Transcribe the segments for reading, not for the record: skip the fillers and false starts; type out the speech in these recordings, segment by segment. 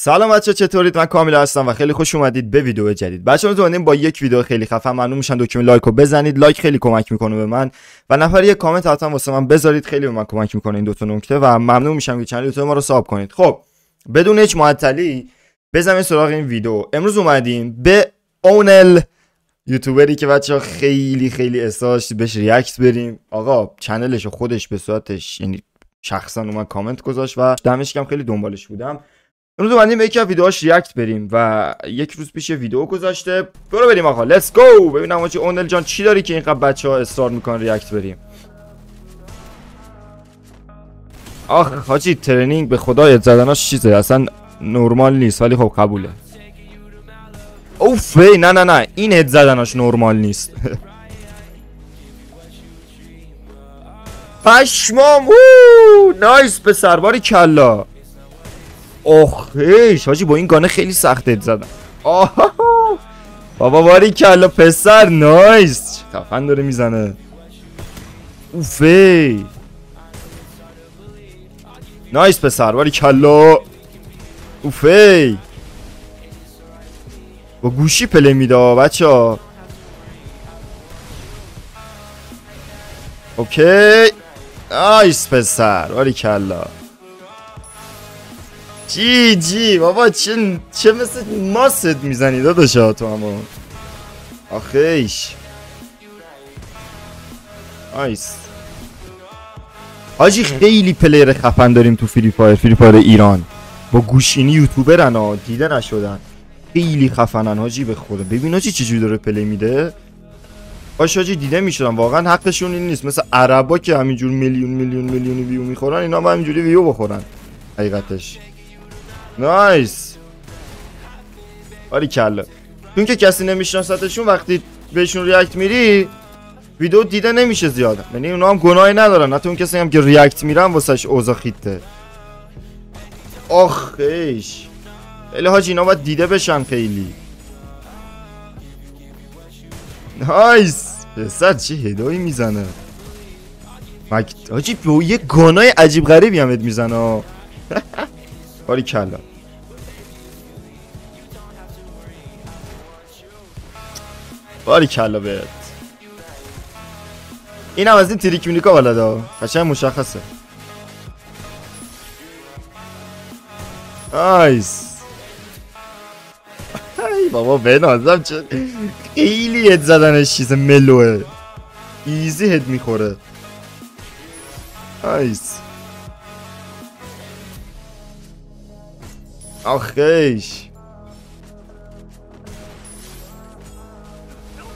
سلام بچه‌ها، چطورید؟ من کامیل هستم و خیلی خوش اومدید به ویدیو جدید. بچه‌ها تو با یک ویدیو خیلی خفن ممنون میشم دکمه لایکو بزنید. لایک خیلی کمک میکنه به من و نفر یک کامنت حتما واسه من بذارید، خیلی به من کمک میکنه این دو تا نکته و ممنون میشم که چنل یوتیوب ما رو ساب کنید. خب بدون هیچ معطلی بزنیم سراغ این ویدیو. امروز اومدیم به اونل یوتیوبری که بچه‌ها خیلی استاش بهش ریاکت بریم. آقا چنلش خودش به صورتش یعنی شخصا اومد کامنت گذاشت و دمش گرم، خیلی دنبالش بودم. امروز اومدیم به یکی از ویدیوهاش ریاکت بریم و یک روز پیش ویدیو گذاشته. برو بریم آقا، لیتس گو. ببینم آقا اونل جان چی داری که اینقدر بچه‌ها استارت میکنن ریاکت بریم. آخ حاجی ترنینگ به خدا اد زدناش چیزه اصلا نرمال نیست، ولی خب قبوله. اوف نه این اد زدناش نرمال نیست. پشمام. نایس به سرباری کلا. اوخیش حاجی با این گانه خیلی سخت اد زدن. بابا باری کلا پسر، نایس خفن داره میزنه. اوفی نایس پسر باری کلا. اوفی با گوشی پلی میده بچه ها. اوکی نایس پسر باری کلا. جی بابا چه مثل ماست میزنی داداشا تو اما. آخیش نایس حاجی. خیلی پلیر خفن داریم تو فری فایر ایران با گوشینی یوتیوبرن ها، دیده نشدن، خیلی خفنن حاجی به خدا. ببین حاجی چجوری داره پلی میده. باش حاجی دیده میشدن، واقعا حقشون این نیست مثل عربا که همینجور میلیون ویو میخورن، اینا با همینجوری ویو بخورن حقیقتش. نایس باری کلا. چون که کسی نمیشناستشون وقتی بهشون ریاکت میری ویدیو دیده نمیشه زیاد، یعنی اونا هم گناهی ندارن، حتی اون کسی هم که ریاکت میرن واسش اوضاع خیته. آخیش خیلی حاجی اینا باید دیده بشن خیلی. نایس پسر چه هدایی میزنه حاجی، به یه گانای عجیب غریبی هم اد میزنه. باری کلا. باری کلا بهت. این هم از این تریک مونیکا بلده، قشنگ مشخصه. نایس. ای بابا بنازم چه خیلی هد زدنش چیز ملوه، ایزی هد میخوره. نایس آخیش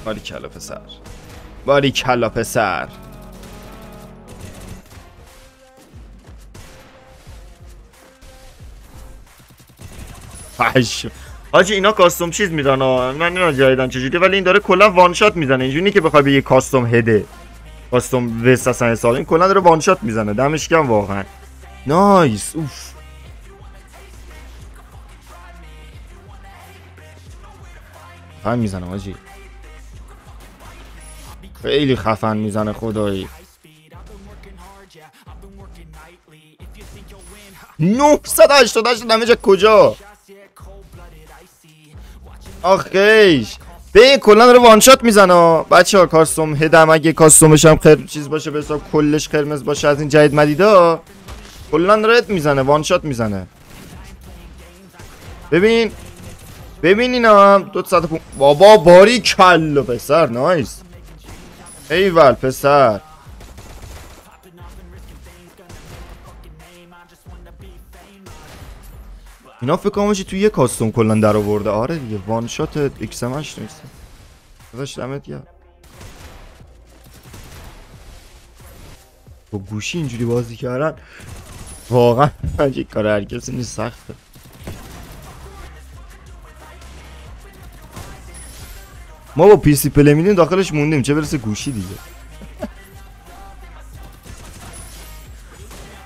باری کلا پسر، باری کلا پسر. پش حاجی اینا کاستوم چیز میدن ها، من اینا جایدن چجوری، ولی این داره کلا وان شات میزنه. اینجوری که بخوای به یه کاستوم هده کاستوم وست اصلا حساب، این کلا داره وان شات میزنه. دمش گرم واقعا. نایس. اوف خفن میزنه حاجی، خیلی خفن میزنه خدایی. 988 دمیج کجا؟ آخیش به این کلا داره وان شات میزنه بچه‌ها. کاستوم هدم اگه کاستومش هم چیز باشه به حساب کلش قرمز باشه از این جدید مدیدا، کلا داره میزنه وان شات میزنه. ببین اینا هم 200 بابا باری کلا پسر. نایس ایول پسر. اینا فکر کنم توی یه کاستوم کلا در آورده. آره دیگه وان شات ایکس ام اش نیست. داداش دمت گرم. با گوشی اینجوری بازی کردن واقعا یک کار هر کسی نیست، سخته. ما با پی سی پلی میدیم داخلش موندیم، چه برسه گوشی دیگه.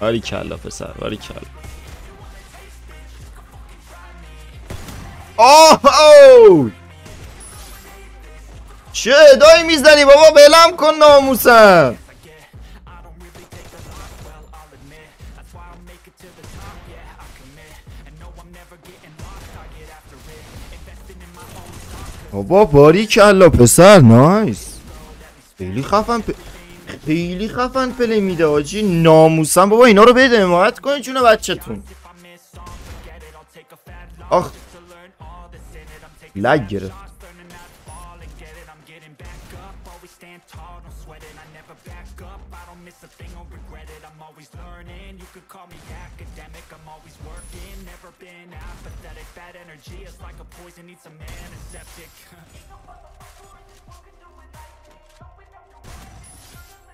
باری کلا پسر باری کلا. اوه چه ادایی میزنی بابا، بلم کن ناموسم. بابا باریکلا پسر نایس. خیلی خفن خیلی خفن پلی میده آجی ناموسم. بابا اینا رو بده حمایت کنید جون بچه‌تون. آخ لگ گرفت.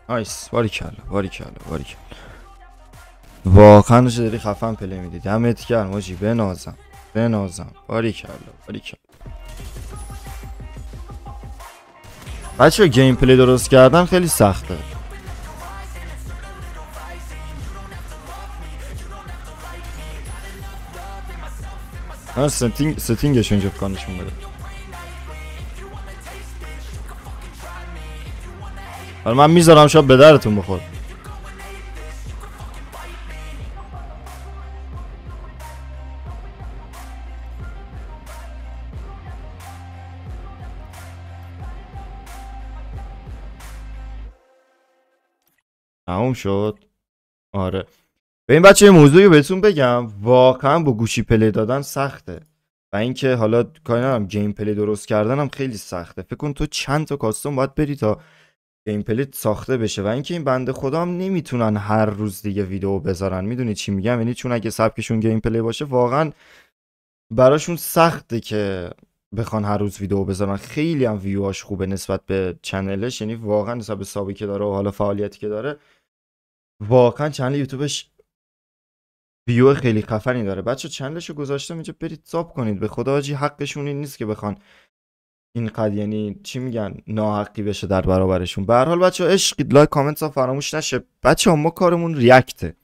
نایس باریکلا باریکلا باریکلا. واقعا داری خفن پلی میدی. دمت گرم آجی. بنازم بنازم. باریکلا باریکلا. بچه گیم پلی درست کردن خیلی سخته. من ستینگش اینجا بکنشون بده. حالا من میذارم شاید به درتون بخور. تموم شد. آره به این بچه موضوعی بهتون بگم. واقعا با گوشی پلی دادن سخته و اینکه حالا کاری ندارم گیم پلی درست کردن هم خیلی سخته. فکر کن تو چند تا کاستوم باید بری تا گیم پلی ساخته بشه و اینکه این بنده خدا هم نمیتونن هر روز دیگه ویدیو بذارن. میدونی چی میگم؟ یعنی چون اگه سبکشون گیم پلی باشه واقعا براشون سخته که بخوان هر روز ویدیو بذارن. خیلی هم ویواش خوبه نسبت به چنلش، یعنی واقعا نسبت به سابقه که داره و حالا فعالیتی که داره واقعا چنل یوتیوبش ویو خیلی خفنی داره. بچه چنلشو گذاشتم اینجا برید ساب کنید. به خدا حاجی حقشون این نیست که بخوان اینقدر یعنی چی میگن ناحقی بشه در برابرشون. به هر حال بچه عشقید لایک کامنت ها فراموش نشه. بچه ما کارمون ریاکته.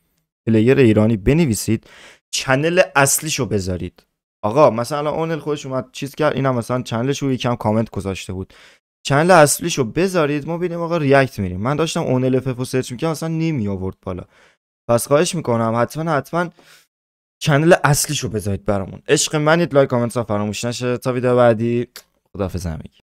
پلیر ایرانی بنویسید چنل اصلیشو بذارید. آقا مثلا اونل خودش اومد چیز کرد اینم مثلا چنلشو یکم کامنت گذاشته بود. چنل اصلیشو بذارید ما ببینیم آقا ریاکت میریم. من داشتم اونل اف رو سرچ میکردم اصلا نمی آورد بالا. پس خواهش میکنم حتما چنل اصلیشو بذارید برامون. عشق منید. لایک کامنت ها فراموش نشه. تا ویدیو بعدی خداحافظ همگی.